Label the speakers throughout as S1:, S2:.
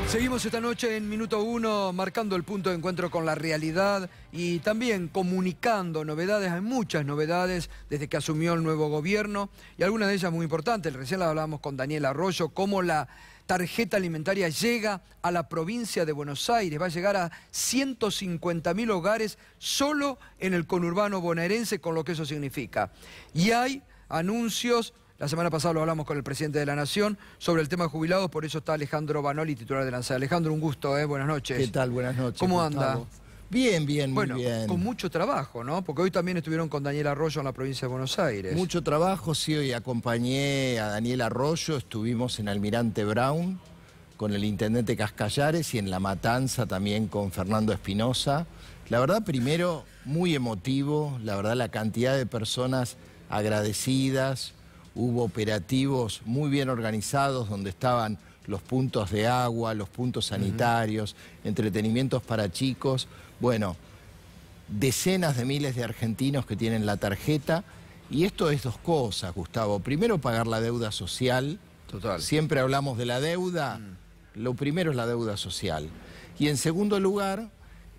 S1: Seguimos esta noche en Minuto 1 marcando el punto de encuentro con la realidad y también comunicando novedades. Hay muchas novedades desde que asumió el nuevo gobierno y algunas de ellas muy importantes. Recién las hablábamos con Daniel Arroyo, cómo la tarjeta alimentaria llega a la provincia de Buenos Aires. Va a llegar a 150.000 hogares solo en el conurbano bonaerense, con lo que eso significa. Y hay anuncios. La semana pasada lo hablamos con el presidente de la Nación sobre el tema de jubilados, por eso está Alejandro Banoli, titular de la ANSES. Alejandro, un gusto, buenas noches.
S2: ¿Qué tal? Buenas noches.
S1: ¿Cómo anda?
S2: Bien, bien, muy bien.
S1: Bueno, con mucho trabajo, ¿no? Porque hoy también estuvieron con Daniel Arroyo en la provincia de Buenos Aires.
S2: Mucho trabajo, sí, hoy acompañé a Daniel Arroyo, estuvimos en Almirante Brown con el intendente Cascallares y en La Matanza también con Fernando Espinosa. La verdad, primero, muy emotivo, la verdad, la cantidad de personas agradecidas. Hubo operativos muy bien organizados donde estaban los puntos de agua, los puntos sanitarios, entretenimientos para chicos. Bueno, decenas de miles de argentinos que tienen la tarjeta. Y esto es dos cosas, Gustavo. Primero, pagar la deuda social.
S1: Total.
S2: Siempre hablamos de la deuda. Lo primero es la deuda social. Y en segundo lugar,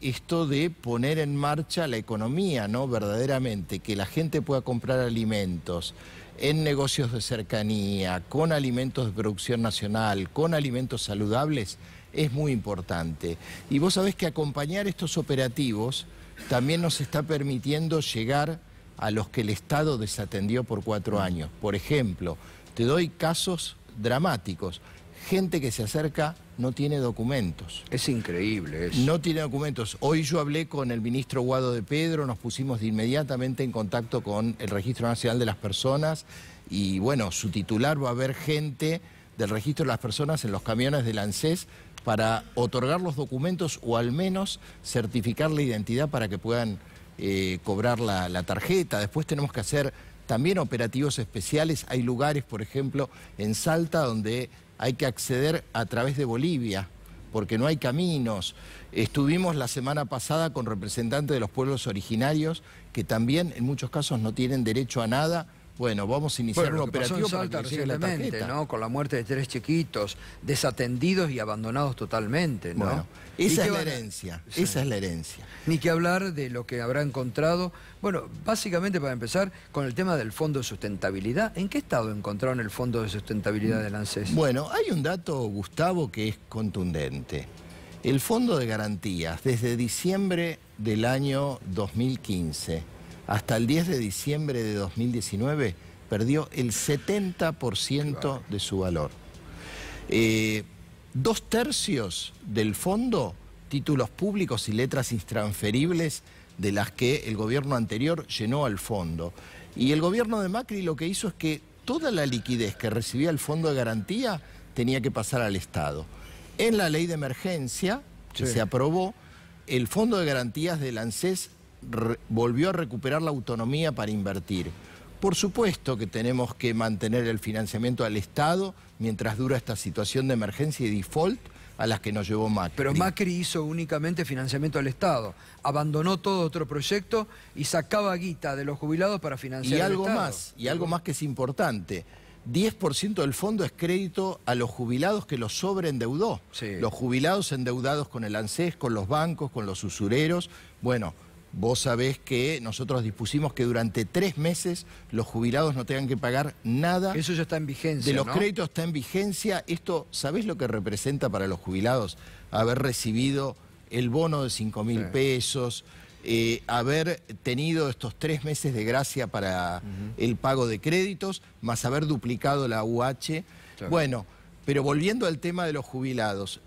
S2: esto de poner en marcha la economía, ¿no? Verdaderamente, que la gente pueda comprar alimentos en negocios de cercanía, con alimentos de producción nacional, con alimentos saludables, es muy importante. Y vos sabés que acompañar estos operativos también nos está permitiendo llegar a los que el Estado desatendió por 4 años. Por ejemplo, te doy casos dramáticos. Gente que se acerca no tiene documentos.
S1: Es increíble eso.
S2: No tiene documentos. Hoy yo hablé con el ministro Guado de Pedro, nos pusimos de inmediatamente en contacto con el Registro Nacional de las Personas y bueno, su titular va a ver gente del Registro de las Personas en los camiones de la ANSES para otorgar los documentos o al menos certificar la identidad para que puedan cobrar la tarjeta. Después tenemos que hacer también operativos especiales. Hay lugares, por ejemplo, en Salta donde hay que acceder a través de Bolivia, porque no hay caminos. Estuvimos la semana pasada con representantes de los pueblos originarios, que también en muchos casos no tienen derecho a nada. Bueno, vamos a iniciar un operativo para que llegue la tarjeta,
S1: ¿no? Con la muerte de 3 chiquitos, desatendidos y abandonados totalmente, ¿no?
S2: Bueno, esa es la herencia, esa es la herencia.
S1: Ni que hablar de lo que habrá encontrado. Bueno, básicamente para empezar, con el tema del Fondo de Sustentabilidad. ¿En qué estado encontraron el Fondo de Sustentabilidad del ANSES?
S2: Bueno, hay un dato, Gustavo, que es contundente. El Fondo de Garantías, desde diciembre del año 2015... hasta el 10 de diciembre de 2019, perdió el 70% de su valor. 2/3 del fondo, títulos públicos y letras intransferibles de las que el gobierno anterior llenó al fondo. Y el gobierno de Macri lo que hizo es que toda la liquidez que recibía el Fondo de Garantía tenía que pasar al Estado. En la ley de emergencia que se aprobó, el Fondo de Garantías del ANSES volvió a recuperar la autonomía para invertir. Por supuesto que tenemos que mantener el financiamiento al Estado mientras dura esta situación de emergencia y default a las que nos llevó Macri.
S1: Pero Macri hizo únicamente financiamiento al Estado, abandonó todo otro proyecto y sacaba guita de los jubilados para financiar el Estado.
S2: Y algo más que es importante. 10% del fondo es crédito a los jubilados que los sobreendeudó.
S1: Sí.
S2: Los jubilados endeudados con el ANSES, con los bancos, con los usureros. Bueno, vos sabés que nosotros dispusimos que durante 3 meses los jubilados no tengan que pagar nada.
S1: Eso ya está en vigencia,
S2: de los
S1: ¿no?
S2: créditos está en vigencia. Esto, ¿sabés lo que representa para los jubilados? Haber recibido el bono de 5.000 pesos, haber tenido estos 3 meses de gracia para el pago de créditos, más haber duplicado la UH. Bueno, pero volviendo al tema de los jubilados,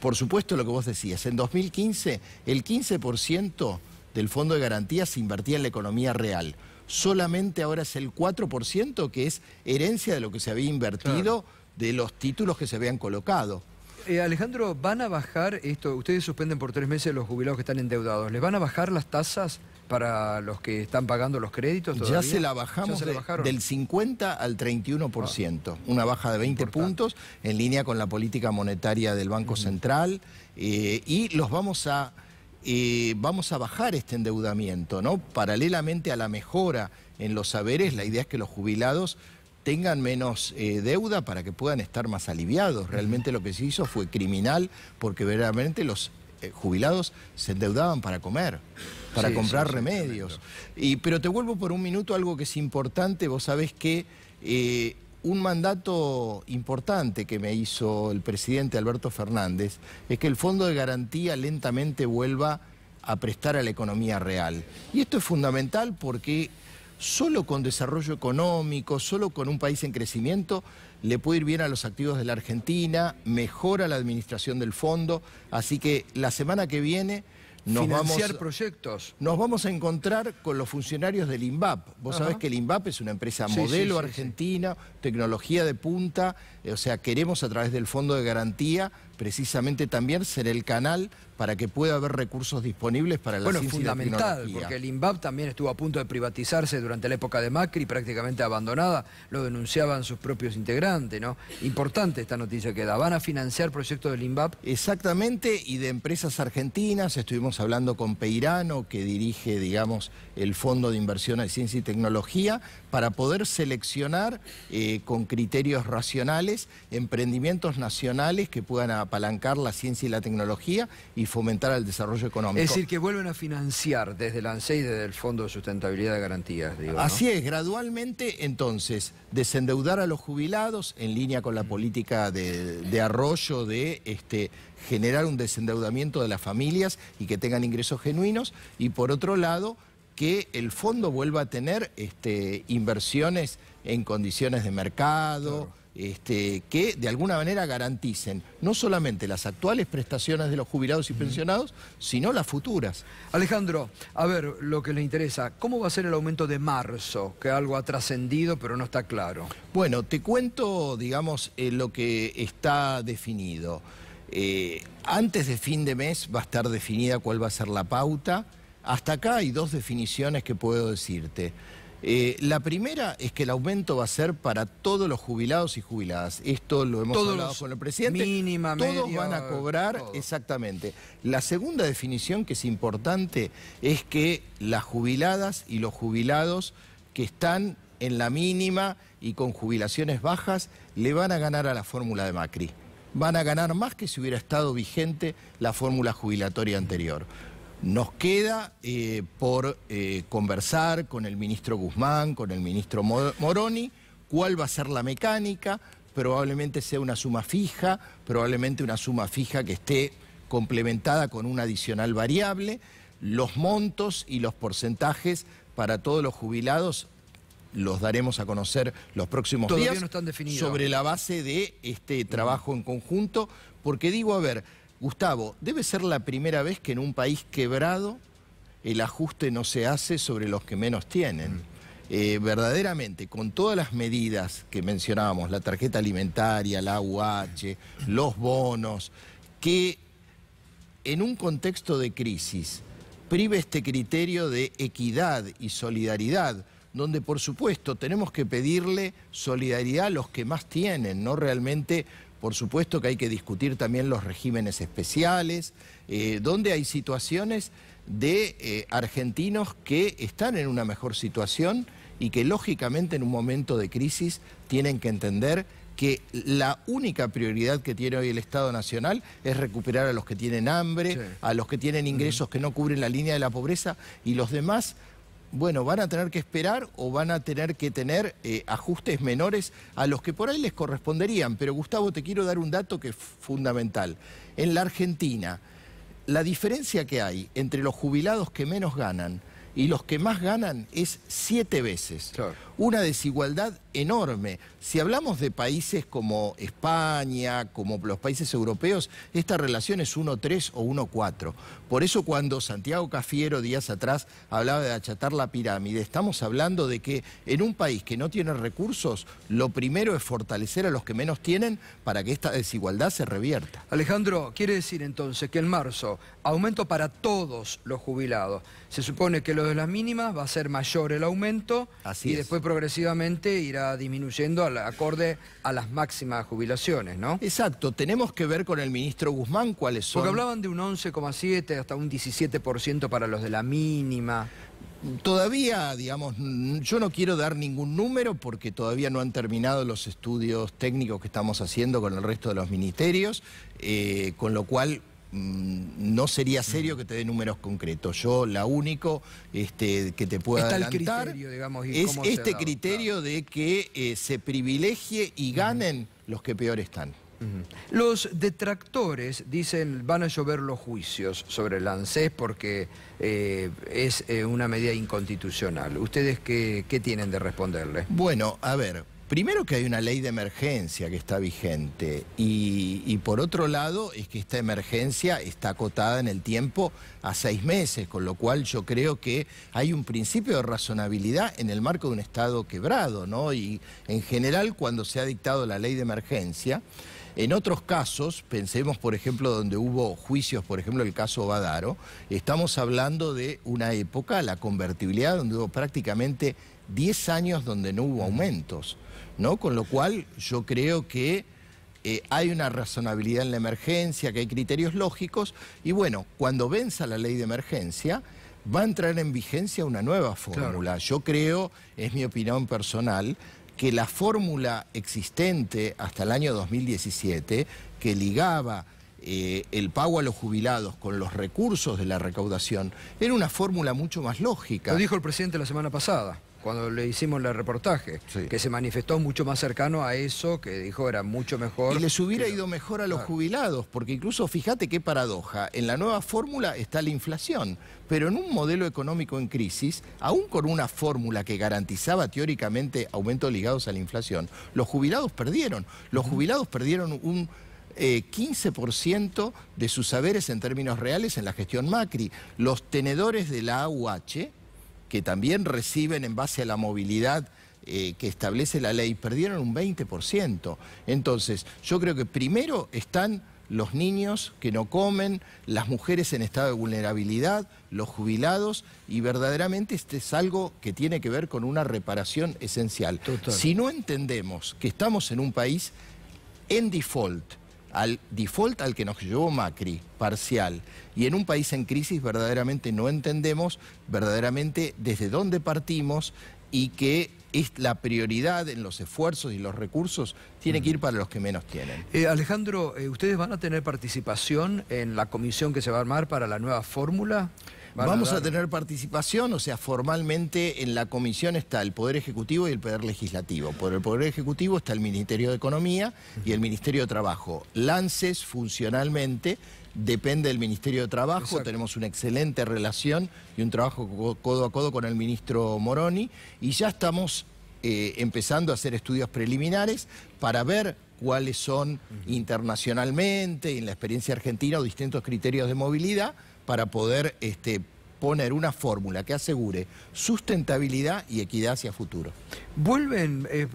S2: por supuesto lo que vos decías, en 2015 el 15% del Fondo de Garantía se invertía en la economía real. Solamente ahora es el 4% que es herencia de lo que se había invertido, de los títulos que se habían colocado.
S1: Alejandro, ¿van a bajar esto? Ustedes suspenden por 3 meses los jubilados que están endeudados. ¿Les van a bajar las tasas para los que están pagando los créditos todavía?
S2: Ya se la bajamos del 50 al 31%, una baja de 20 puntos en línea con la política monetaria del Banco Central y los vamos a bajar este endeudamiento, ¿no? Paralelamente a la mejora en los saberes, la idea es que los jubilados tengan menos deuda para que puedan estar más aliviados. Realmente lo que se hizo fue criminal porque verdaderamente los jubilados se endeudaban para comer, para comprar remedios. Pero te vuelvo por un minuto a algo que es importante. Vos sabés que un mandato importante que me hizo el presidente Alberto Fernández es que el Fondo de Garantía lentamente vuelva a prestar a la economía real. Y esto es fundamental porque solo con desarrollo económico, solo con un país en crecimiento, le puede ir bien a los activos de la Argentina, mejora la administración del fondo, así que la semana que viene nos vamos a encontrar con los funcionarios del INVAP. Vos sabés que el INVAP es una empresa modelo argentina, tecnología de punta, o sea, queremos a través del Fondo de Garantía precisamente también ser el canal para que pueda haber recursos disponibles para la ciencia y la tecnología.
S1: Fundamental, porque el INVAP también estuvo a punto de privatizarse durante la época de Macri, prácticamente abandonada, lo denunciaban sus propios integrantes, ¿no? Importante esta noticia que da. ¿Van a financiar proyectos del INVAP?
S2: Exactamente, y de empresas argentinas. Estuvimos hablando con Peirano, que dirige, digamos, el Fondo de Inversión de Ciencia y Tecnología, para poder seleccionar con criterios racionales emprendimientos nacionales que puedan apalancar la ciencia y la tecnología y fomentar el desarrollo económico.
S1: Es decir, que vuelven a financiar desde el ANSES y desde el Fondo de Sustentabilidad de Garantías, digo, ¿no?
S2: Así es, gradualmente, entonces, desendeudar a los jubilados en línea con la política de Arroyo de generar un desendeudamiento de las familias y que tengan ingresos genuinos, y por otro lado, que el fondo vuelva a tener inversiones en condiciones de mercado, que de alguna manera garanticen no solamente las actuales prestaciones de los jubilados y pensionados, sino las futuras.
S1: Alejandro, a ver, lo que les interesa, ¿cómo va a ser el aumento de marzo? Que algo ha trascendido, pero no está claro.
S2: Bueno, te cuento, digamos, lo que está definido. Antes de fin de mes va a estar definida cuál va a ser la pauta. Hasta acá hay dos definiciones que puedo decirte. La primera es que el aumento va a ser para todos los jubilados y jubiladas. Esto lo hemos hablado con el presidente.
S1: Mínima,
S2: todos
S1: media,
S2: van a cobrar,
S1: todo.
S2: Exactamente. La segunda definición, que es importante, es que las jubiladas y los jubilados que están en la mínima y con jubilaciones bajas le van a ganar a la fórmula de Macri. Van a ganar más que si hubiera estado vigente la fórmula jubilatoria anterior. Nos queda por conversar con el ministro Guzmán, con el ministro Moroni, cuál va a ser la mecánica. Probablemente sea una suma fija, probablemente una suma fija que esté complementada con una adicional variable. Los montos y los porcentajes para todos los jubilados los daremos a conocer los próximos días.
S1: Todavía no están definidos.
S2: Sobre la base de este trabajo en conjunto, porque digo, a ver, Gustavo, debe ser la primera vez que en un país quebrado el ajuste no se hace sobre los que menos tienen. Verdaderamente, con todas las medidas que mencionábamos, la tarjeta alimentaria, la AUH, los bonos, que en un contexto de crisis prive este criterio de equidad y solidaridad, donde por supuesto tenemos que pedirle solidaridad a los que más tienen, no realmente. Por supuesto que hay que discutir también los regímenes especiales, donde hay situaciones de argentinos que están en una mejor situación y que lógicamente en un momento de crisis tienen que entender que la única prioridad que tiene hoy el Estado Nacional es recuperar a los que tienen hambre, a los que tienen ingresos que no cubren la línea de la pobreza, y los demás, bueno, van a tener que esperar o van a tener que tener ajustes menores a los que por ahí les corresponderían. Pero Gustavo, te quiero dar un dato que es fundamental. En la Argentina, la diferencia que hay entre los jubilados que menos ganan y los que más ganan es 7 veces.
S1: Claro.
S2: Una desigualdad enorme. Si hablamos de países como España, como los países europeos, esta relación es 1,3 o 1,4. Por eso cuando Santiago Cafiero días atrás hablaba de achatar la pirámide, estamos hablando de que en un país que no tiene recursos, lo primero es fortalecer a los que menos tienen para que esta desigualdad se revierta.
S1: Alejandro, quiere decir entonces que en marzo, aumento para todos los jubilados. Se supone que lo de las mínimas va a ser mayor el aumento.
S2: Así
S1: y
S2: es.
S1: después progresivamente irá disminuyendo acorde a las máximas jubilaciones, ¿no?
S2: Exacto, tenemos que ver con el ministro Guzmán cuáles son.
S1: Porque hablaban de un 11,7 hasta un 17% para los de la mínima.
S2: Todavía, digamos, yo no quiero dar ningún número porque todavía no han terminado los estudios técnicos que estamos haciendo con el resto de los ministerios, con lo cual no sería serio que te dé números concretos. Yo la único que te puedo adelantar
S1: el criterio, digamos, y
S2: es
S1: cómo se
S2: este
S1: da,
S2: criterio
S1: claro,
S2: de que se privilegie y ganen los que peor están.
S1: Los detractores dicen van a llover los juicios sobre el ANSES porque es una medida inconstitucional. ¿Ustedes qué tienen de responderle?
S2: Bueno, a ver, primero que hay una ley de emergencia que está vigente y por otro lado es que esta emergencia está acotada en el tiempo a 6 meses, con lo cual yo creo que hay un principio de razonabilidad en el marco de un Estado quebrado, ¿no? Y en general cuando se ha dictado la ley de emergencia, en otros casos, pensemos por ejemplo donde hubo juicios, por ejemplo el caso Badaro, estamos hablando de una época, la convertibilidad, donde hubo prácticamente 10 años donde no hubo aumentos, ¿no? Con lo cual yo creo que hay una razonabilidad en la emergencia, que hay criterios lógicos, y bueno, cuando venza la ley de emergencia, va a entrar en vigencia una nueva fórmula. Claro. Yo creo, es mi opinión personal, que la fórmula existente hasta el año 2017, que ligaba el pago a los jubilados con los recursos de la recaudación, era una fórmula mucho más lógica.
S1: Lo dijo el presidente la semana pasada, cuando le hicimos el reportaje, sí, que se manifestó mucho más cercano a eso, que dijo era mucho mejor.
S2: Y les hubiera ido mejor a los jubilados, porque incluso fíjate qué paradoja, en la nueva fórmula está la inflación, pero en un modelo económico en crisis, aún con una fórmula que garantizaba teóricamente aumentos ligados a la inflación, los jubilados perdieron. Los jubilados perdieron un 15% de sus saberes en términos reales en la gestión Macri. Los tenedores de la AUH, que también reciben en base a la movilidad que establece la ley, perdieron un 20%. Entonces, yo creo que primero están los niños que no comen, las mujeres en estado de vulnerabilidad, los jubilados, y verdaderamente este es algo que tiene que ver con una reparación esencial. Total. Si no entendemos que estamos en un país en default al que nos llevó Macri, parcial, y en un país en crisis verdaderamente no entendemos verdaderamente desde dónde partimos y que es la prioridad en los esfuerzos y los recursos tiene que ir para los que menos tienen.
S1: Alejandro, ¿ustedes van a tener participación en la comisión que se va a armar para la nueva fórmula?
S2: Vamos a tener participación, o sea, formalmente en la comisión está el Poder Ejecutivo y el Poder Legislativo. Por el Poder Ejecutivo está el Ministerio de Economía y el Ministerio de Trabajo. ANSES funcionalmente depende del Ministerio de Trabajo. Exacto. Tenemos una excelente relación y un trabajo codo a codo con el ministro Moroni y ya estamos empezando a hacer estudios preliminares para ver cuáles son internacionalmente, en la experiencia argentina, distintos criterios de movilidad para poder poner una fórmula que asegure sustentabilidad y equidad hacia futuro.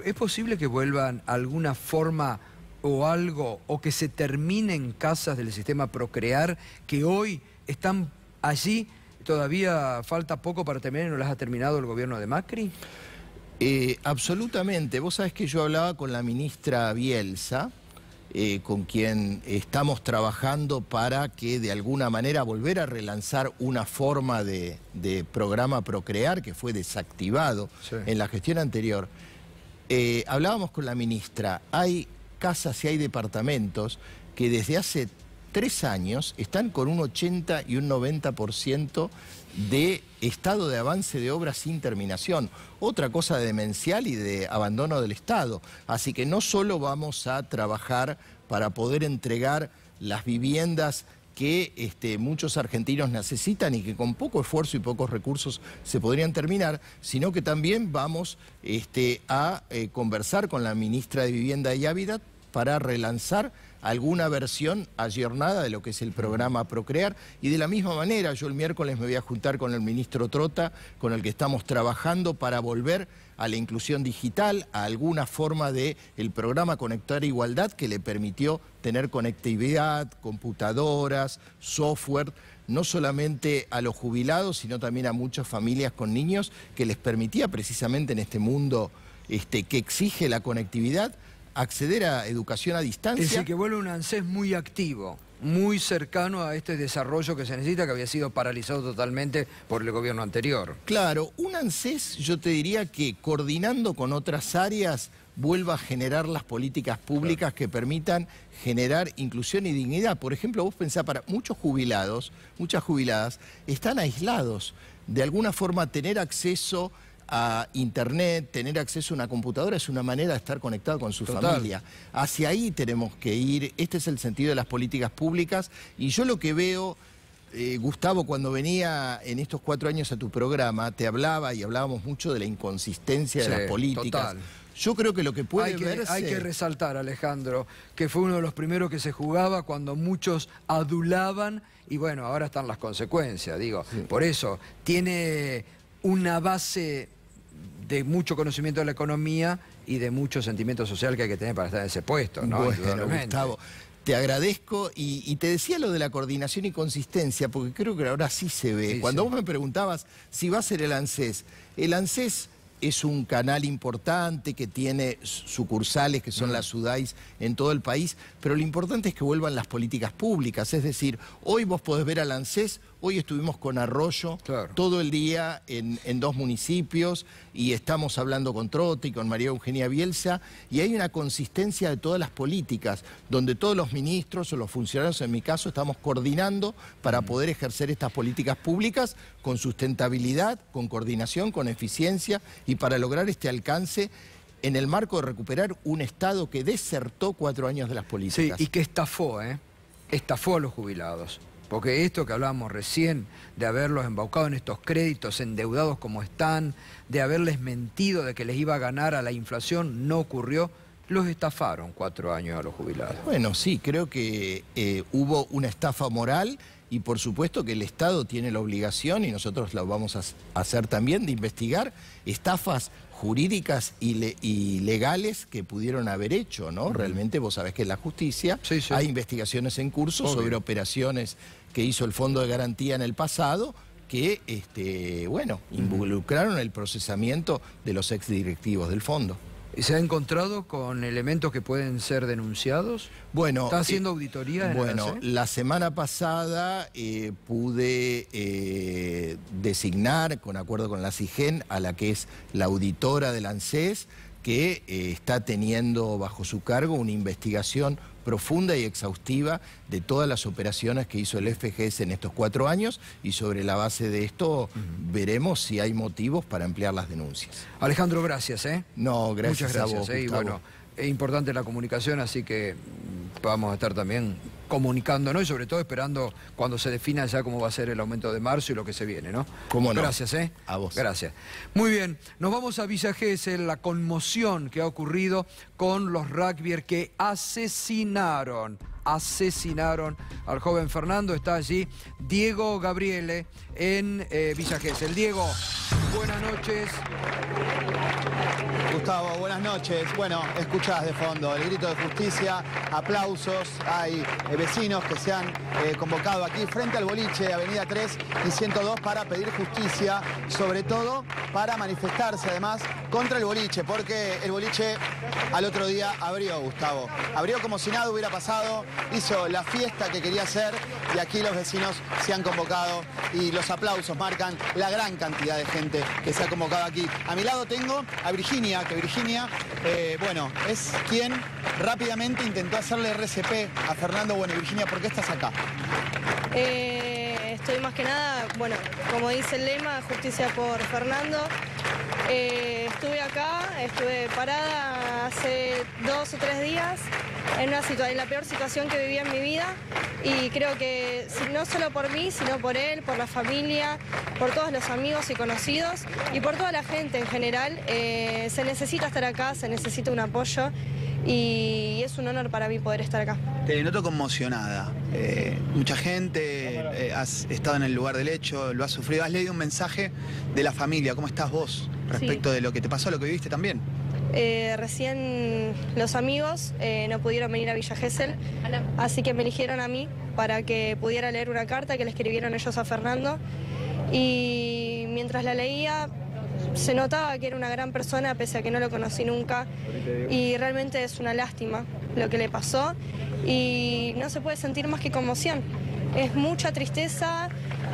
S1: ¿Es posible que vuelvan alguna forma o algo, o que se terminen casas del sistema Procrear, que hoy están allí, todavía falta poco para terminar y no las ha terminado el gobierno de Macri?
S2: Absolutamente. Vos sabés que yo hablaba con la ministra Bielsa, con quien estamos trabajando para que de alguna manera volver a relanzar una forma de programa Procrear que fue desactivado en la gestión anterior. Hablábamos con la ministra, hay casas y hay departamentos que desde hace 3 años están con un 80 y un 90% de estado de avance de obras sin terminación. Otra cosa demencial y de abandono del Estado. Así que no solo vamos a trabajar para poder entregar las viviendas que muchos argentinos necesitan y que con poco esfuerzo y pocos recursos se podrían terminar, sino que también vamos a conversar con la ministra de Vivienda y Hábitat para relanzar alguna versión ayornada de lo que es el programa Procrear. Y de la misma manera, yo el miércoles me voy a juntar con el ministro Trota, con el que estamos trabajando para volver a la inclusión digital, a alguna forma del programa Conectar Igualdad que le permitió tener conectividad, computadoras, software, no solamente a los jubilados, sino también a muchas familias con niños, que les permitía precisamente en este mundo que exige la conectividad, acceder a educación a distancia.
S1: Es decir, que vuelve un ANSES muy activo, muy cercano a este desarrollo que se necesita, que había sido paralizado totalmente por el gobierno anterior.
S2: Claro, un ANSES yo te diría que coordinando con otras áreas vuelva a generar las políticas públicas que permitan generar inclusión y dignidad. Por ejemplo, vos pensás, para muchos jubilados, muchas jubiladas, están aislados. De alguna forma, tener acceso a internet, tener acceso a una computadora es una manera de estar conectado con su familia. Hacia ahí tenemos que ir. Este es el sentido de las políticas públicas. Y yo lo que veo, Gustavo, cuando venía en estos 4 años a tu programa, te hablaba y hablábamos mucho de la inconsistencia de las políticas. Total. Yo creo que lo que puede verse...
S1: Hay que resaltar, Alejandro, que fue uno de los primeros que se jugaba cuando muchos adulaban y bueno, ahora están las consecuencias, digo. Sí. Por eso, tiene una base de mucho conocimiento de la economía y de mucho sentimiento social que hay que tener para estar en ese puesto, ¿no?
S2: Bueno, Gustavo, te agradezco y te decía lo de la coordinación y consistencia, porque creo que ahora sí se ve. Sí, cuando vos me preguntabas si va a ser el ANSES es un canal importante que tiene sucursales que son las SUDAIs en todo el país, pero lo importante es que vuelvan las políticas públicas, es decir, hoy vos podés ver al ANSES, hoy estuvimos con Arroyo todo el día en 2 municipios y estamos hablando con Trote y con María Eugenia Bielsa y hay una consistencia de todas las políticas, donde todos los ministros o los funcionarios, en mi caso, estamos coordinando para poder ejercer estas políticas públicas con sustentabilidad, con coordinación, con eficiencia y para lograr este alcance en el marco de recuperar un Estado que desertó 4 años de las políticas.
S1: Sí, y que estafó a los jubilados. Porque esto que hablábamos recién, de haberlos embaucado en estos créditos, endeudados como están, de haberles mentido de que les iba a ganar a la inflación, no ocurrió. Los estafaron 4 años a los jubilados.
S2: Bueno, sí, creo que hubo una estafa moral y por supuesto que el Estado tiene la obligación, y nosotros lo vamos a hacer también, de investigar estafas jurídicas y legales que pudieron haber hecho, ¿no? Realmente vos sabés que en la justicia hay investigaciones en curso sobre operaciones que hizo el Fondo de Garantía en el pasado que, bueno, involucraron el procesamiento de los exdirectivos del fondo.
S1: ¿Y se ha encontrado con elementos que pueden ser denunciados?
S2: Bueno,
S1: ¿está haciendo auditoría en el ANSES?
S2: La semana pasada pude designar, con acuerdo con la CIGEN, a la que es la auditora del ANSES, que está teniendo bajo su cargo una investigación profunda y exhaustiva de todas las operaciones que hizo el FGS en estos 4 años y sobre la base de esto veremos si hay motivos para ampliar las denuncias.
S1: Alejandro, gracias.
S2: No, gracias.
S1: Muchas gracias.
S2: A vos,
S1: y bueno, es importante la comunicación, así que vamos a estar también comunicándonos y sobre todo esperando cuando se defina ya cómo va a ser el aumento de marzo y lo que se viene, ¿no?
S2: ¿Cómo no?
S1: Gracias,
S2: A vos.
S1: Gracias. Muy bien, nos vamos a Villa Gesell, la conmoción que ha ocurrido con los rugbyers que asesinaron al joven Fernando. Está allí Diego Gabriele en Villa Gesell. Diego, buenas noches.
S3: Gustavo, buenas noches. Bueno, escuchás de fondo el grito de justicia, aplausos, hay vecinos que se han convocado aquí frente al boliche, Avenida 3 y 102 para pedir justicia, sobre todo para manifestarse además contra el boliche, porque el boliche al otro día abrió, Gustavo. Abrió como si nada hubiera pasado, hizo la fiesta que quería hacer y aquí los vecinos se han convocado y los aplausos marcan la gran cantidad de gente que se ha convocado aquí. A mi lado tengo a Virginia, que Virginia, bueno, es quien rápidamente intentó hacerle RCP a Fernando. Bueno, Virginia, ¿por qué estás acá?
S4: Estoy más que nada, bueno, como dice el lema, justicia por Fernando. Estuve acá, estuve parada hace 2 o 3 días en la peor situación que vivía en mi vida y creo que no solo por mí, sino por él, por la familia, por todos los amigos y conocidos y por toda la gente en general. Se necesita estar acá, se necesita un apoyo y es un honor para mí poder estar acá.
S3: Te noto conmocionada. Mucha gente, has estado en el lugar del hecho, lo has sufrido. Has leído un mensaje de la familia. ¿Cómo estás vos respecto de lo que te pasó, lo que viviste también?
S4: Recién los amigos no pudieron venir a Villa Gesell, así que me eligieron a mí para que pudiera leer una carta que le escribieron ellos a Fernando. Y mientras la leía, se notaba que era una gran persona pese a que no lo conocí nunca y realmente es una lástima lo que le pasó y no se puede sentir más que conmoción. Es mucha tristeza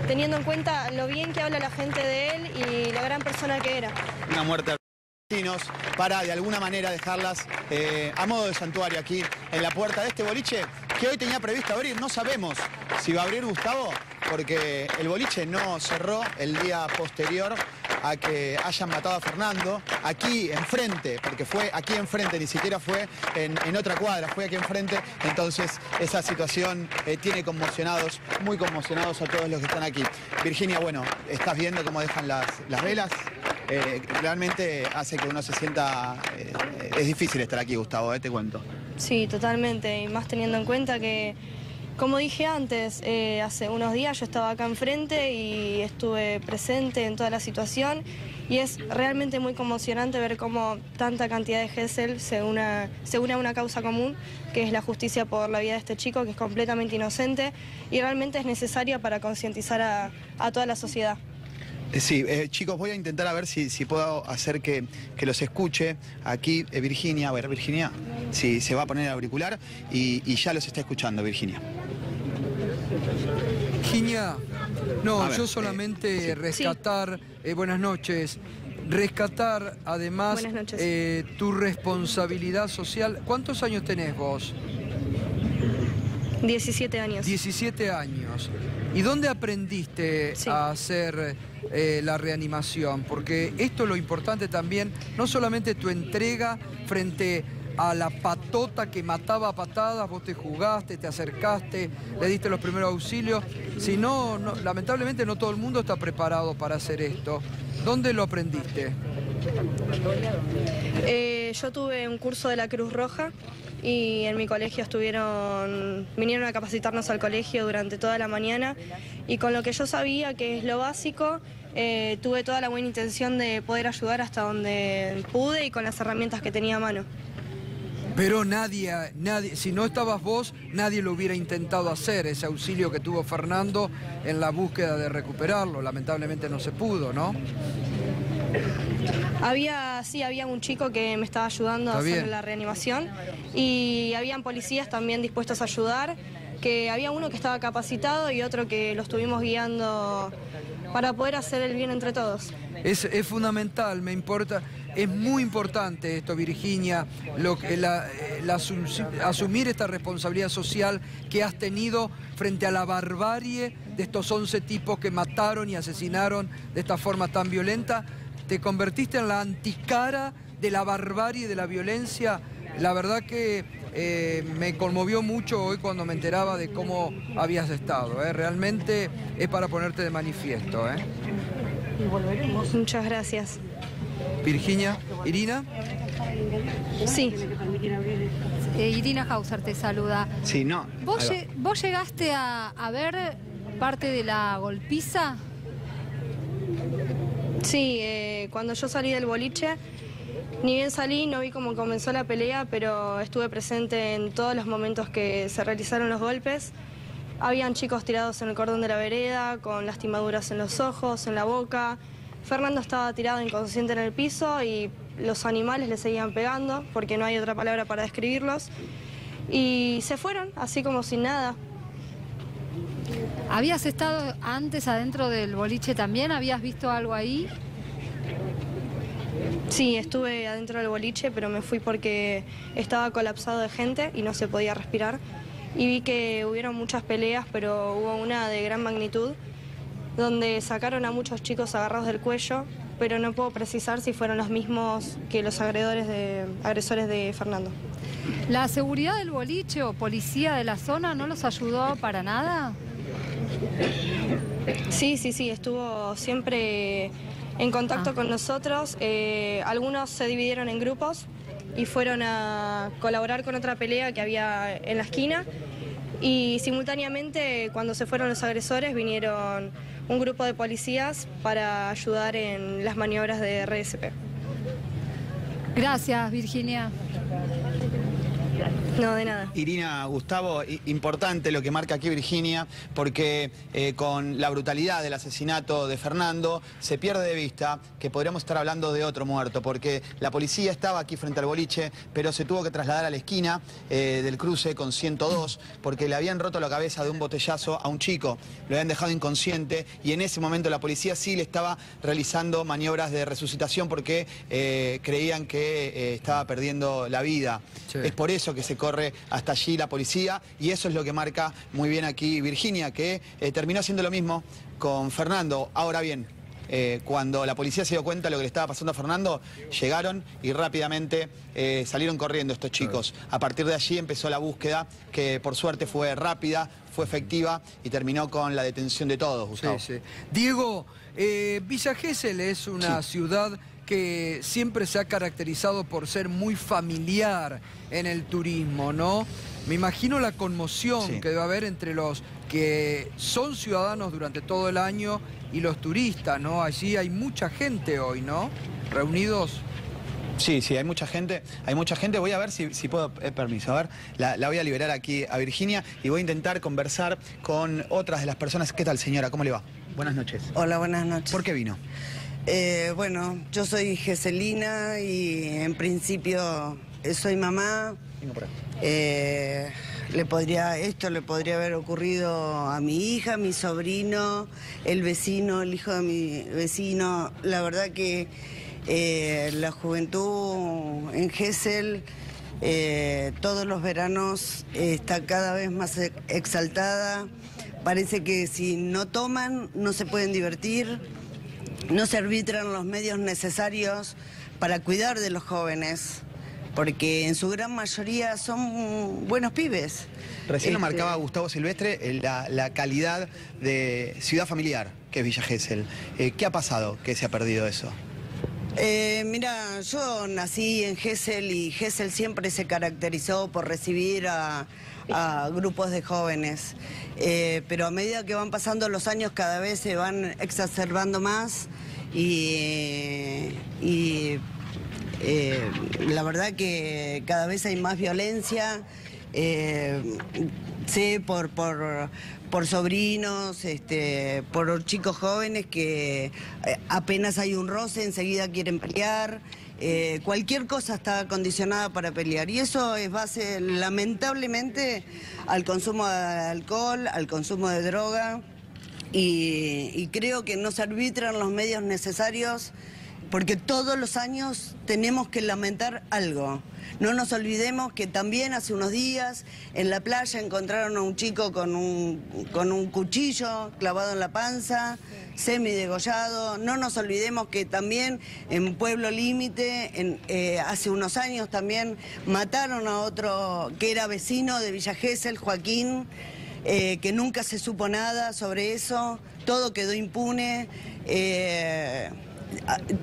S4: teniendo en cuenta lo bien que habla la gente de él y la gran persona que era.
S3: Una muerte para de alguna manera dejarlas a modo de santuario aquí en la puerta de este boliche que hoy tenía previsto abrir. No sabemos si va a abrir, Gustavo, porque el boliche no cerró el día posterior a que hayan matado a Fernando, aquí enfrente, porque fue aquí enfrente, ni siquiera fue en otra cuadra, fue aquí enfrente. Entonces esa situación tiene conmocionados, muy conmocionados a todos los que están aquí. Virginia, bueno, estás viendo cómo dejan las velas. Realmente hace que uno se sienta... es difícil estar aquí, Gustavo, te cuento.
S4: Sí, totalmente, y más teniendo en cuenta que, como dije antes, hace unos días yo estaba acá enfrente y estuve presente en toda la situación y es realmente muy conmocionante ver cómo tanta cantidad de Gesell se une a una causa común, que es la justicia por la vida de este chico, que es completamente inocente y realmente es necesaria para concientizar a toda la sociedad.
S3: Sí, chicos, voy a intentar a ver si puedo hacer que los escuche aquí Virginia. A ver, Virginia, si se va a poner el auricular y ya los está escuchando, Virginia.
S1: Virginia, no,
S3: ver,
S1: yo solamente
S3: sí.
S1: rescatar, buenas noches, rescatar además tu responsabilidad social. ¿Cuántos años tenés vos?
S4: 17 años.
S1: 17 años. ¿Y dónde aprendiste a hacer la reanimación? Porque esto es lo importante también, no solamente tu entrega frente a la patota que mataba a patadas, vos te jugaste, te acercaste, le diste los primeros auxilios, sino, lamentablemente no todo el mundo está preparado para hacer esto. ¿Dónde lo aprendiste?
S4: Yo tuve un curso de la Cruz Roja y en mi colegio vinieron a capacitarnos al colegio durante toda la mañana y con lo que yo sabía, que es lo básico, tuve toda la buena intención de poder ayudar hasta donde pude y con las herramientas que tenía a mano.
S1: Pero nadie, si no estabas vos, nadie lo hubiera intentado hacer, ese auxilio que tuvo Fernando en la búsqueda de recuperarlo. Lamentablemente no se pudo, ¿no?
S4: Había un chico que me estaba ayudando a hacer la reanimación y habían policías también dispuestos a ayudar, que había uno que estaba capacitado y otro que lo estuvimos guiando para poder hacer el bien entre todos.
S1: Es fundamental, me importa, es muy importante esto, Virginia, asumir esta responsabilidad social que has tenido frente a la barbarie de estos 11 tipos que mataron y asesinaron de esta forma tan violenta. Te convertiste en la anticara de la barbarie y de la violencia. La verdad que me conmovió mucho hoy cuando me enteraba de cómo habías estado. Realmente es para ponerte de manifiesto.
S4: Muchas gracias.
S1: Virginia, ¿Irina?
S4: Sí.
S5: Irina Hauser te saluda.
S3: Sí, no.
S5: ¿Vos llegaste a ver parte de la golpiza?
S4: Sí, cuando yo salí del boliche, ni bien salí, no vi cómo comenzó la pelea, pero estuve presente en todos los momentos que se realizaron los golpes. Habían chicos tirados en el cordón de la vereda, con lastimaduras en los ojos, en la boca. Fernando estaba tirado inconsciente en el piso y los animales le seguían pegando, porque no hay otra palabra para describirlos. Y se fueron, así como sin nada.
S5: ¿Habías estado antes adentro del boliche también? ¿Habías visto algo ahí?
S4: Sí, estuve adentro del boliche, pero me fui porque estaba colapsado de gente y no se podía respirar. Y vi que hubieron muchas peleas, pero hubo una de gran magnitud, donde sacaron a muchos chicos agarrados del cuello, pero no puedo precisar si fueron los mismos que los agresores de Fernando.
S5: ¿La seguridad del boliche o policía de la zona no los ayudó para nada?
S4: Sí, estuvo siempre en contacto con nosotros. Algunos se dividieron en grupos y fueron a colaborar con otra pelea que había en la esquina. Y simultáneamente, cuando se fueron los agresores, vinieron un grupo de policías para ayudar en las maniobras de RSP.
S5: Gracias, Virginia.
S4: No, de nada.
S3: Irina, Gustavo, importante lo que marca aquí Virginia, porque con la brutalidad del asesinato de Fernando se pierde de vista que podríamos estar hablando de otro muerto, porque la policía estaba aquí frente al boliche, pero se tuvo que trasladar a la esquina del cruce con 102, porque le habían roto la cabeza de un botellazo a un chico, lo habían dejado inconsciente, y en ese momento la policía sí le estaba realizando maniobras de resucitación porque creían que estaba perdiendo la vida. Sí. Es por eso que se corre hasta allí la policía, y eso es lo que marca muy bien aquí Virginia, que terminó haciendo lo mismo con Fernando. Ahora bien, cuando la policía se dio cuenta de lo que le estaba pasando a Fernando, llegaron y rápidamente salieron corriendo estos chicos. A partir de allí empezó la búsqueda, que por suerte fue rápida, fue efectiva y terminó con la detención de todos, Gustavo.
S1: Sí, sí. Diego, Villa Gesell es una ciudad que siempre se ha caracterizado por ser muy familiar en el turismo, ¿no? Me imagino la conmoción que debe haber entre los que son ciudadanos durante todo el año y los turistas, ¿no? Allí hay mucha gente hoy, ¿no? Reunidos.
S3: Sí, sí, hay mucha gente. Voy a ver si puedo, permiso, a ver, la voy a liberar aquí a Virginia y voy a intentar conversar con otras de las personas. ¿Qué tal, señora? ¿Cómo le va? Buenas noches.
S6: Hola, buenas noches.
S3: ¿Por qué vino?
S6: Bueno, yo soy gesellina y en principio soy mamá.
S3: Vengo por acá.
S6: Esto le podría haber ocurrido a mi hija, mi sobrino, el vecino, el hijo de mi vecino. La verdad que la juventud en Gesell todos los veranos está cada vez más exaltada. Parece que si no toman no se pueden divertir, no se arbitran los medios necesarios para cuidar de los jóvenes, porque en su gran mayoría son buenos pibes.
S3: Recién lo marcaba Gustavo Silvestre, la calidad de ciudad familiar que es Villa Gesell. ¿Qué ha pasado que se ha perdido eso?
S6: Mira, yo nací en Gesell y Gesell siempre se caracterizó por recibir a grupos de jóvenes, pero a medida que van pasando los años cada vez se van exacerbando más y la verdad que cada vez hay más violencia. Sé por sobrinos, por chicos jóvenes que apenas hay un roce, enseguida quieren pelear. Cualquier cosa está condicionada para pelear y eso es base, lamentablemente, al consumo de alcohol, al consumo de droga y creo que no se arbitran los medios necesarios porque todos los años tenemos que lamentar algo. No nos olvidemos que también hace unos días en la playa encontraron a un chico con un cuchillo clavado en la panza, semidegollado. No nos olvidemos que también en Pueblo Límite, hace unos años también mataron a otro que era vecino de Villa Gesell, Joaquín, que nunca se supo nada sobre eso, todo quedó impune.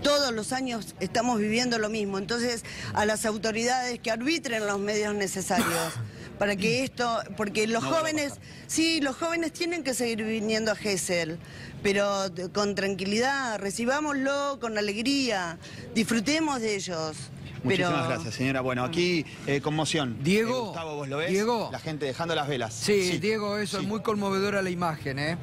S6: Todos los años estamos viviendo lo mismo, entonces a las autoridades que arbitren los medios necesarios para que esto, porque los jóvenes, sí, los jóvenes tienen que seguir viniendo a Gesell, pero con tranquilidad, recibámoslo con alegría, disfrutemos de ellos.
S3: Muchísimas gracias, señora. Bueno, aquí conmoción.
S1: Diego,
S3: Gustavo, ¿vos lo ves?
S1: Diego.
S3: La gente dejando las velas.
S1: Sí, Diego, eso es muy conmovedora la imagen, ¿eh?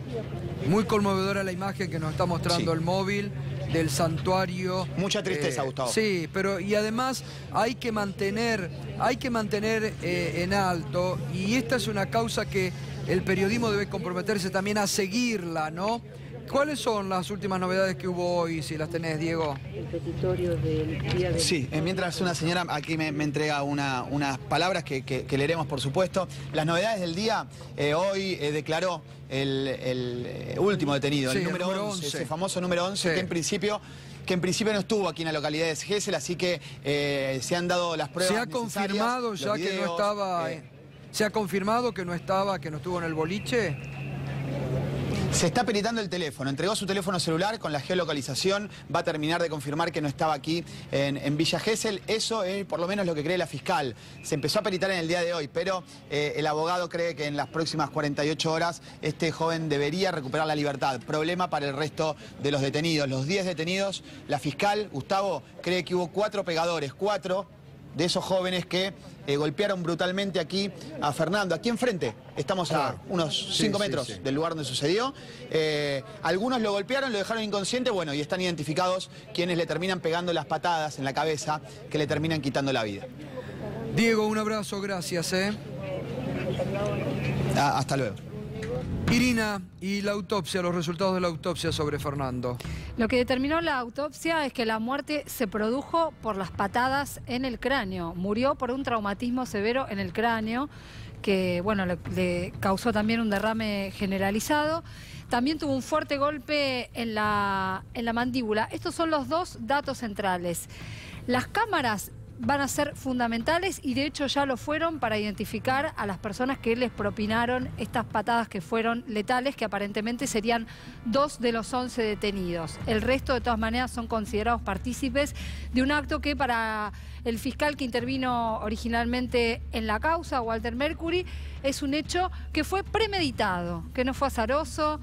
S1: Muy conmovedora la imagen que nos está mostrando el móvil del santuario.
S3: Mucha tristeza, Gustavo.
S1: Sí, pero y además hay que mantener en alto, y esta es una causa que el periodismo debe comprometerse también a seguirla, ¿no? ¿Cuáles son las últimas novedades que hubo hoy, si las tenés, Diego?
S7: El petitorio del día de...
S3: Sí, mientras una señora aquí me entrega unas palabras que leeremos, por supuesto. Las novedades del día, hoy declaró el último detenido, el número 11, ese famoso número 11, que en principio no estuvo aquí en la localidad de Gesell, así que se han dado las pruebas.
S1: Se ha confirmado ya que no estaba... ¿Se ha confirmado que no estuvo en el boliche?
S3: Se está peritando el teléfono, entregó su teléfono celular con la geolocalización, va a terminar de confirmar que no estaba aquí en Villa Gesell. Eso es por lo menos lo que cree la fiscal. Se empezó a peritar en el día de hoy, pero el abogado cree que en las próximas 48 horas este joven debería recuperar la libertad. Problema para el resto de los detenidos. Los 10 detenidos, la fiscal, Gustavo, cree que hubo 4 pegadores, 4 de esos jóvenes que golpearon brutalmente aquí a Fernando. Aquí enfrente, estamos a unos 5 metros del lugar donde sucedió. Algunos lo golpearon, lo dejaron inconsciente, bueno, y están identificados quienes le terminan pegando las patadas en la cabeza que le terminan quitando la vida.
S1: Diego, un abrazo, gracias.
S3: Hasta luego.
S1: Irina, y la autopsia, los resultados de la autopsia sobre Fernando.
S5: Lo que determinó la autopsia es que la muerte se produjo por las patadas en el cráneo. Murió por un traumatismo severo en el cráneo que, bueno, le causó también un derrame generalizado. También tuvo un fuerte golpe en la mandíbula. Estos son los dos datos centrales. Las cámaras van a ser fundamentales y de hecho ya lo fueron para identificar a las personas que les propinaron estas patadas que fueron letales, que aparentemente serían 2 de los 11 detenidos. El resto de todas maneras son considerados partícipes de un acto que para el fiscal que intervino originalmente en la causa, Walter Mercury, es un hecho que fue premeditado, que no fue azaroso,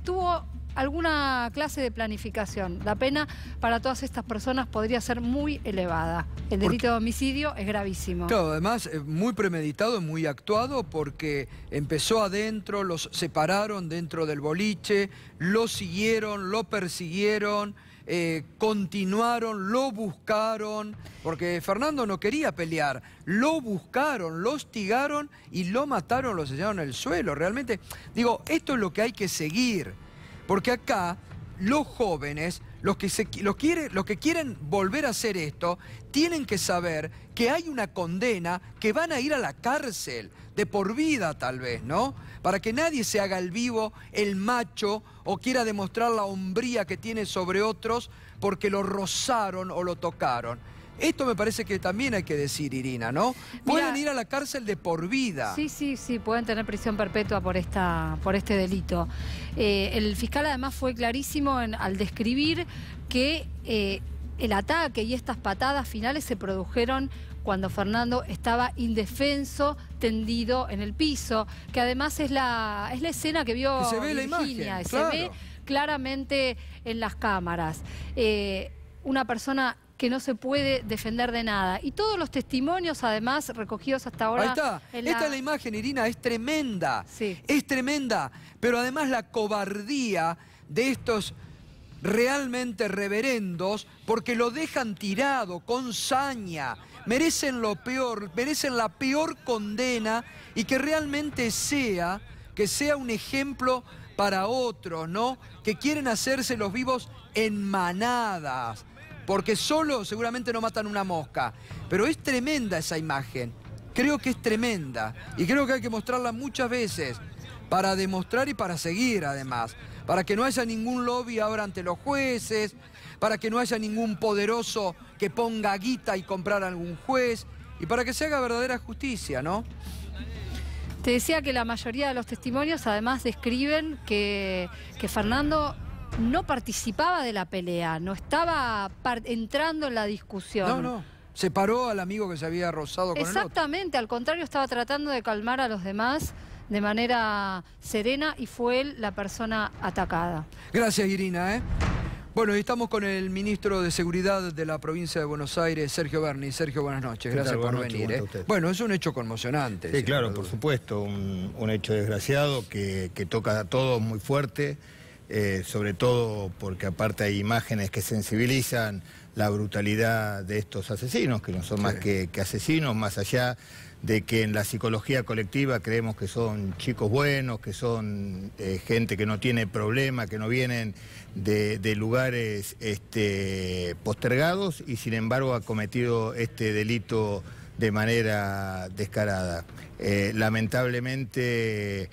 S5: tuvo alguna clase de planificación. La pena para todas estas personas podría ser muy elevada. El delito de homicidio es gravísimo.
S1: Claro, además muy premeditado, muy actuado, porque empezó adentro, los separaron dentro del boliche, lo siguieron, lo persiguieron, continuaron, lo buscaron, porque Fernando no quería pelear, lo buscaron, lo hostigaron y lo mataron, lo sellaron en el suelo. Realmente, digo, esto es lo que hay que seguir. Porque acá los jóvenes, los que quieren volver a hacer esto, tienen que saber que hay una condena, que van a ir a la cárcel, de por vida tal vez, ¿no? Para que nadie se haga el vivo, el macho, o quiera demostrar la hombría que tiene sobre otros porque lo rozaron o lo tocaron. Esto me parece que también hay que decir, Irina, ¿no? Pueden ir a la cárcel de por vida.
S5: Sí, pueden tener prisión perpetua por este delito. El fiscal además fue clarísimo al describir que el ataque y estas patadas finales se produjeron cuando Fernando estaba indefenso, tendido en el piso, que además es la escena que vio
S1: que se ve
S5: Virginia,
S1: la imagen,
S5: se
S1: claro.
S5: ve claramente en las cámaras. Una persona que no se puede defender de nada. Y todos los testimonios, además, recogidos hasta ahora...
S1: Ahí está. Esta es la imagen, Irina, es tremenda.
S5: Sí.
S1: Es tremenda. Pero además la cobardía de estos realmente reverendos, porque lo dejan tirado, con saña. Merecen lo peor, merecen la peor condena y que realmente sea un ejemplo para otros, ¿no? Que quieren hacerse los vivos en manadas. Porque solo seguramente no matan una mosca. Pero es tremenda esa imagen. Creo que es tremenda. Y creo que hay que mostrarla muchas veces. Para demostrar y para seguir, además. Para que no haya ningún lobby ahora ante los jueces. Para que no haya ningún poderoso que ponga guita y comprar a algún juez. Y para que se haga verdadera justicia, ¿no?
S5: Te decía que la mayoría de los testimonios, además, describen que Fernando no participaba de la pelea, no estaba entrando en la discusión.
S1: No. Separó al amigo que se había rozado con el otro.
S5: Exactamente, al contrario, estaba tratando de calmar a los demás de manera serena y fue él la persona atacada.
S1: Gracias, Irina. Bueno, y estamos con el ministro de Seguridad de la provincia de Buenos Aires, Sergio Berni. Sergio, buenas noches. Gracias por venir. Bueno, es un hecho conmocionante.
S8: Sí, claro, por supuesto. Un hecho desgraciado que toca a todos muy fuerte. Sobre todo porque aparte hay imágenes que sensibilizan la brutalidad de estos asesinos, que no son más que asesinos, más allá de que en la psicología colectiva creemos que son chicos buenos, que son gente que no tiene problema, que no vienen de lugares postergados y sin embargo ha cometido este delito de manera descarada. Lamentablemente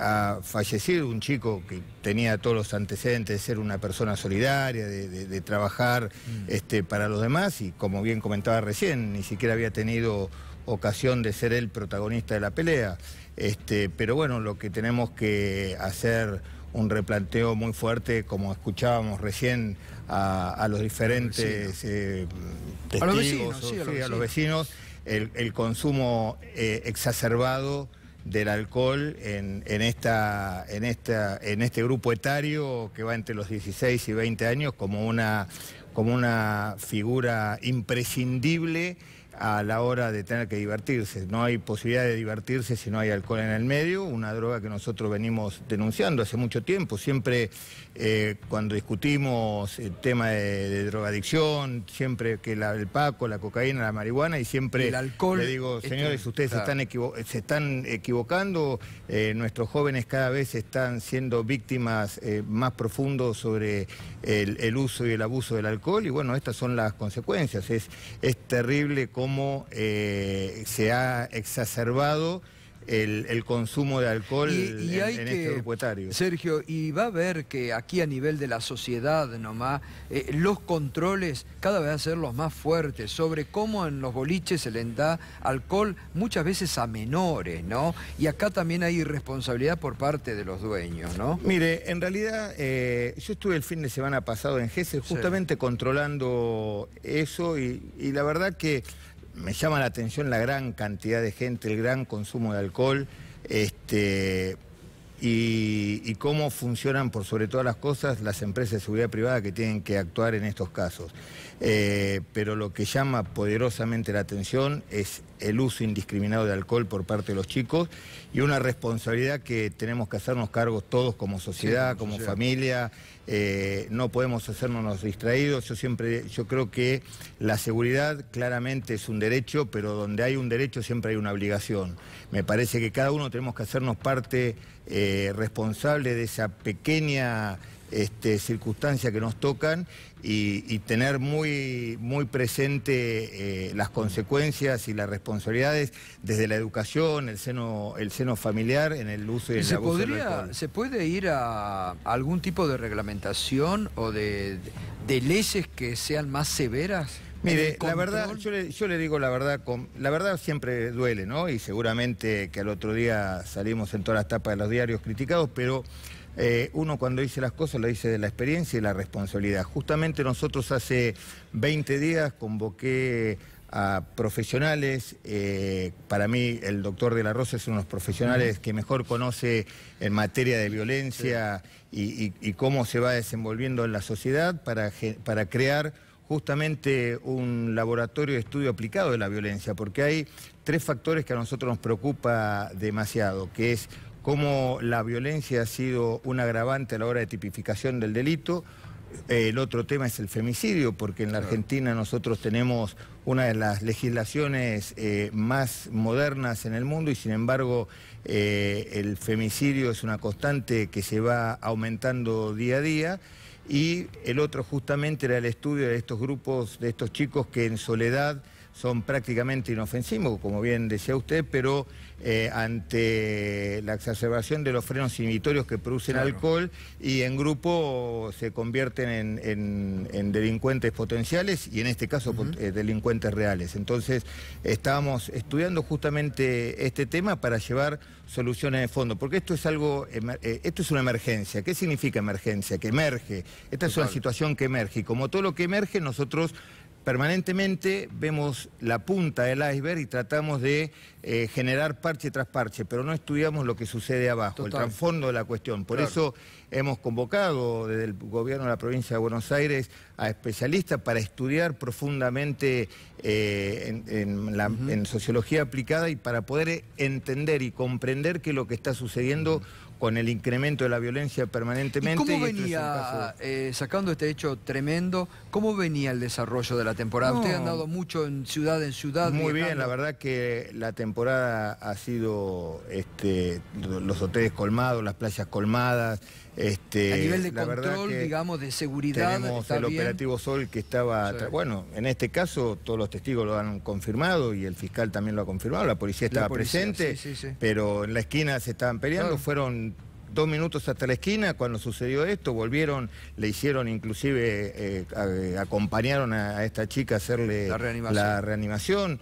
S8: ha fallecido un chico que tenía todos los antecedentes de ser una persona solidaria, de trabajar para los demás y como bien comentaba recién, ni siquiera había tenido ocasión de ser el protagonista de la pelea. Pero bueno, lo que tenemos que hacer un replanteo muy fuerte, como escuchábamos recién a los diferentes testigos, a los vecinos, el consumo exacerbado del alcohol en este grupo etario que va entre los 16 y 20 años como una como una figura imprescindible a la hora de tener que divertirse. No hay posibilidad de divertirse si no hay alcohol en el medio, una droga que nosotros venimos denunciando hace mucho tiempo. Siempre cuando discutimos el tema de drogadicción, siempre que el paco, la cocaína, la marihuana, y siempre
S1: el alcohol,
S8: le digo, señores, ustedes se están equivocando, nuestros jóvenes cada vez están siendo víctimas más profundos sobre el uso y el abuso del alcohol, y bueno, estas son las consecuencias. Es terrible cómo se ha exacerbado el consumo de alcohol en este grupo etario.
S1: Sergio, y va a ver que aquí a nivel de la sociedad nomás, los controles cada vez van a ser los más fuertes sobre cómo en los boliches se les da alcohol muchas veces a menores, ¿no? Y acá también hay irresponsabilidad por parte de los dueños, ¿no?
S8: Mire, en realidad yo estuve el fin de semana pasado en Gesell justamente controlando eso y la verdad que me llama la atención la gran cantidad de gente, el gran consumo de alcohol, y cómo funcionan por sobre todas las cosas las empresas de seguridad privada que tienen que actuar en estos casos. Pero lo que llama poderosamente la atención es el uso indiscriminado de alcohol por parte de los chicos y una responsabilidad que tenemos que hacernos cargos todos como sociedad, como familia. No podemos hacernos los distraídos. Yo creo que la seguridad claramente es un derecho, pero donde hay un derecho siempre hay una obligación. Me parece que cada uno tenemos que hacernos parte responsable de esa pequeña circunstancia que nos tocan y tener muy presente las consecuencias y las responsabilidades desde la educación, el seno familiar en el uso y el abuso del alcohol.
S1: ¿Se puede ir a algún tipo de reglamentación o de leyes que sean más severas?
S8: Mire, la verdad, yo le digo la verdad siempre duele, ¿no? Y seguramente que al otro día salimos en todas las tapas de los diarios criticados, pero uno cuando dice las cosas lo dice de la experiencia y la responsabilidad. Justamente nosotros hace 20 días convoqué a profesionales, para mí el doctor de la Rosa es uno de los profesionales que mejor conoce en materia de violencia y cómo se va desenvolviendo en la sociedad para crear justamente un laboratorio de estudio aplicado de la violencia, porque hay 3 factores que a nosotros nos preocupa demasiado, que es cómo la violencia ha sido un agravante a la hora de tipificación del delito. El otro tema es el femicidio, porque en la Argentina nosotros tenemos una de las legislaciones más modernas en el mundo y sin embargo el femicidio es una constante que se va aumentando día a día. Y el otro justamente era el estudio de estos grupos, de estos chicos que en soledad son prácticamente inofensivos, como bien decía usted, pero ante la exacerbación de los frenos inhibitorios que producen alcohol y en grupo se convierten en delincuentes potenciales y en este caso delincuentes reales. Entonces estábamos estudiando justamente este tema para llevar soluciones de fondo, porque esto es una emergencia. ¿Qué significa emergencia? Que emerge. Esta es una situación que emerge y como todo lo que emerge nosotros permanentemente vemos la punta del iceberg y tratamos de generar parche tras parche, pero no estudiamos lo que sucede abajo, el trasfondo de la cuestión. Por eso hemos convocado desde el gobierno de la provincia de Buenos Aires a especialistas para estudiar profundamente en sociología aplicada y para poder entender y comprender qué es lo que está sucediendo con el incremento de la violencia permanentemente.
S1: ¿Y cómo venía, sacando este hecho tremendo, cómo venía el desarrollo de la temporada? Usted ha andado mucho en ciudad en ciudad.
S8: Muy bien, la verdad que la temporada ha sido los hoteles colmados, las playas colmadas.
S1: A nivel de control, digamos, de seguridad.
S8: Tenemos el operativo Sol que estaba... Bueno, en este caso todos los testigos lo han confirmado y el fiscal también lo ha confirmado, la policía estaba presente, pero en la esquina se estaban peleando, fueron 2 minutos hasta la esquina cuando sucedió esto, volvieron, le hicieron inclusive, acompañaron a esta chica a hacerle la reanimación,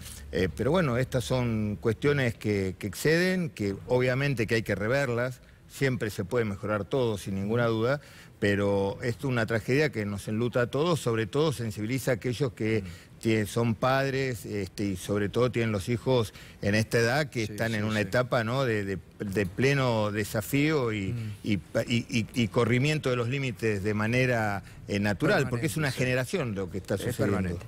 S8: pero bueno, estas son cuestiones que exceden, que obviamente que hay que reverlas. Siempre se puede mejorar todo, sin ninguna duda, pero esto es una tragedia que nos enluta a todos, sobre todo sensibiliza a aquellos que son padres y sobre todo tienen los hijos en esta edad que están en una etapa, ¿no?, de pleno desafío y corrimiento de los límites de manera natural, porque es una generación lo que está sucediendo.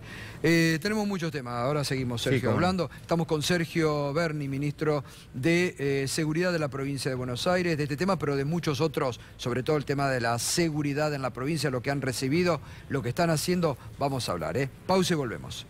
S1: Tenemos muchos temas, ahora seguimos, Sergio, hablando. Estamos con Sergio Berni, ministro de Seguridad de la provincia de Buenos Aires, de este tema, pero de muchos otros, sobre todo el tema de la seguridad en la provincia, lo que han recibido, lo que están haciendo, vamos a hablar. Pausa y volvemos.